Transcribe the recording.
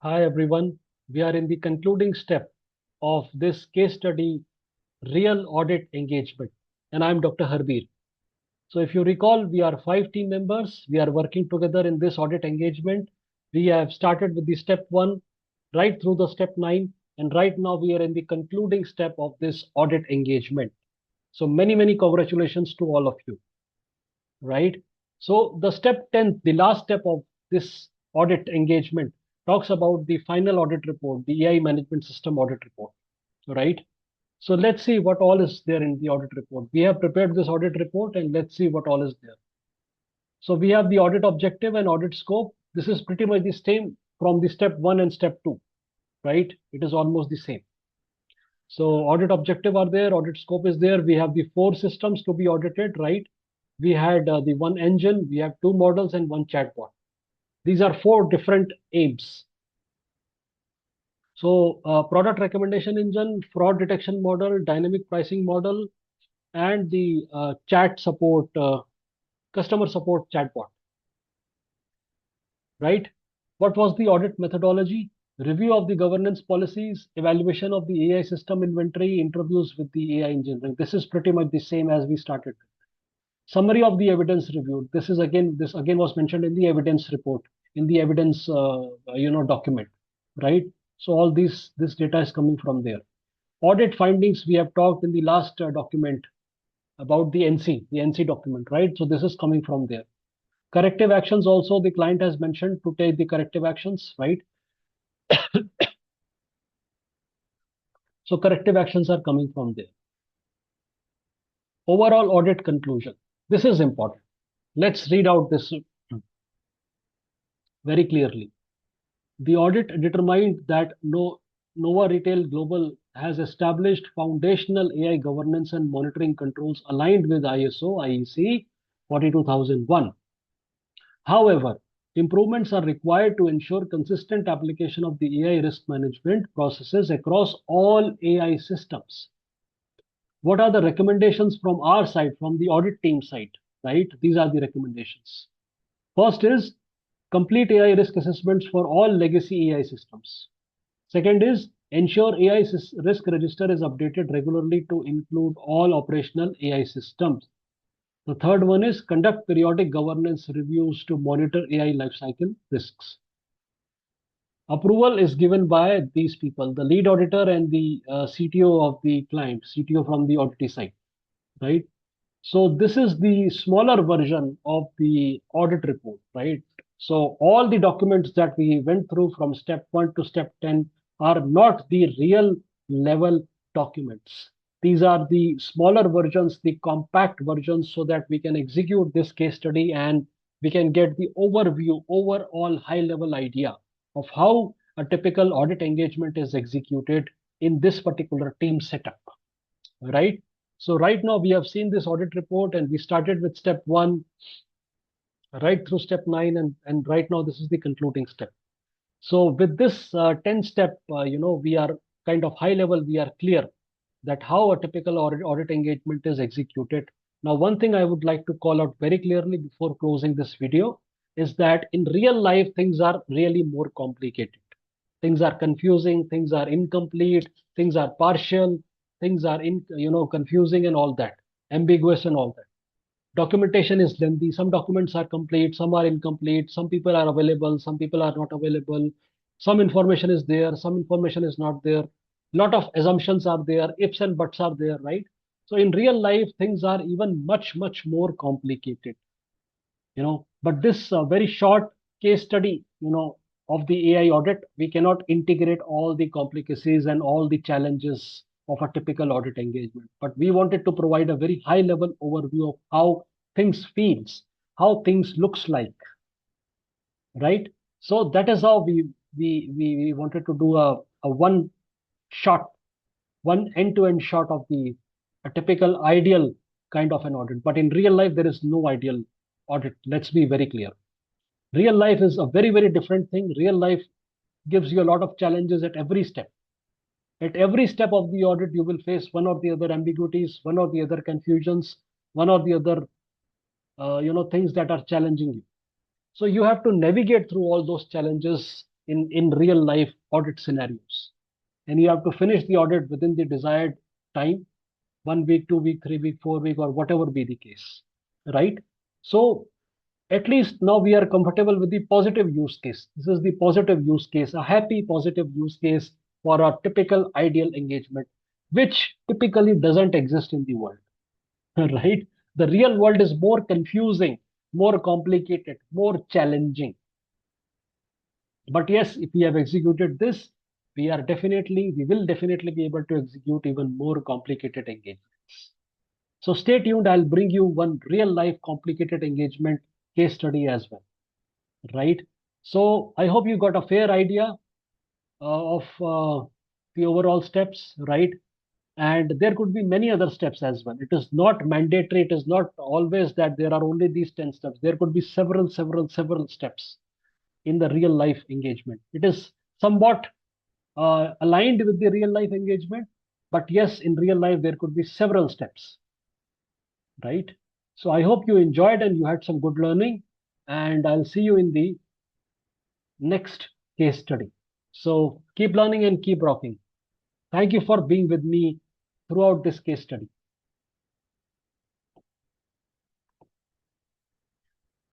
Hi everyone, we are in the concluding step of this case study real audit engagement and I'm Dr. Harbir. So if you recall, we are 5 team members. We are working together in this audit engagement. We have started with the step 1 right through the step 9 and right now we are in the concluding step of this audit engagement. So many congratulations to all of you, right? So the step 10, the last step of this audit engagement talks about the final audit report, the AI management system audit report, right? So let's see what all is there in the audit report. We have prepared this audit report and let's see what all is there. So we have the audit objective and audit scope. This is pretty much the same from the step 1 and step 2, right? It is almost the same. So audit objective are there, audit scope is there. We have the 4 systems to be audited, right? We had the one engine, we have 2 models and 1 chatbot. These are 4 different aims. So product recommendation engine, fraud detection model, dynamic pricing model, and the chat support, customer support chatbot, right? What was the audit methodology? Review of the governance policies, evaluation of the AI system inventory, interviews with the AI engineering. This is pretty much the same as we started. Summary of the evidence reviewed. This again was mentioned in the evidence report, in the evidence document, right? So all this data is coming from there. Audit findings we have talked in the last document about the NC document, right? So this is coming from there. Corrective actions also the client has mentioned to take the corrective actions, right? So corrective actions are coming from there. Overall audit conclusion. This is important. Let's read out this very clearly. The audit determined that Nova Retail Global has established foundational AI governance and monitoring controls aligned with ISO IEC 42001. However, improvements are required to ensure consistent application of the AI risk management processes across all AI systems. What are the recommendations from our side, from the audit team side, right? These are the recommendations. First is complete AI risk assessments for all legacy AI systems. Second is ensure AI risk register is updated regularly to include all operational AI systems. The third one is conduct periodic governance reviews to monitor AI lifecycle risks. Approval is given by these people, the lead auditor and the CTO of the client, CTO from the audit side, right? So this is the smaller version of the audit report, right? So all the documents that we went through from step 1 to step 10 are not the real level documents. These are the smaller versions, the compact versions, so that we can execute this case study and we can get the overview, overall high level idea of how a typical audit engagement is executed in this particular team setup, right? So right now we have seen this audit report and we started with step 1 right through step 9 and right now this is the concluding step. So with this 10 step, we are kind of high level, we are clear that how a typical audit engagement is executed. Now, one thing I would like to call out very clearly before closing this video is that in real life, things are really more complicated. Things are confusing, things are incomplete, things are partial, things are confusing and all that, ambiguous and all that. Documentation is lengthy. Some documents are complete, some are incomplete, some people are available, some people are not available. Some information is there, some information is not there. Lot of assumptions are there, ifs and buts are there, right? So in real life, things are even much more complicated, but this very short case study, of the AI audit, we cannot integrate all the complicacies and all the challenges of a typical audit engagement. But we wanted to provide a very high level overview of how things feels, how things looks like, right? So that is how we wanted to do a one shot, one end-to-end shot of the a typical ideal kind of an audit. But in real life, there is no ideal audit. Let's be very clear. Real life is a very different thing. Real life gives you a lot of challenges at every step. At every step of the audit, you will face one or the other ambiguities, one or the other confusions, one or the other things that are challenging you. So you have to navigate through all those challenges in real life audit scenarios. And you have to finish the audit within the desired time, 1 week, 2 week, 3 week, 4 week, or whatever be the case, right? So at least now we are comfortable with the positive use case. This is the positive use case, a happy positive use case for a typical ideal engagement, which typically doesn't exist in the world, right? The real world is more confusing, more complicated, more challenging. But yes, if we have executed this, we will definitely be able to execute even more complicated engagements. So stay tuned. I'll bring you one real life complicated engagement case study as well, right? So I hope you got a fair idea of the overall steps, right? And there could be many other steps as well. It is not mandatory. It is not always that there are only these 10 steps. There could be several steps in the real life engagement. It is somewhat aligned with the real life engagement, but yes, in real life, there could be several steps, right? So I hope you enjoyed and you had some good learning, and I'll see you in the next case study. So keep learning and keep rocking. Thank you for being with me throughout this case study.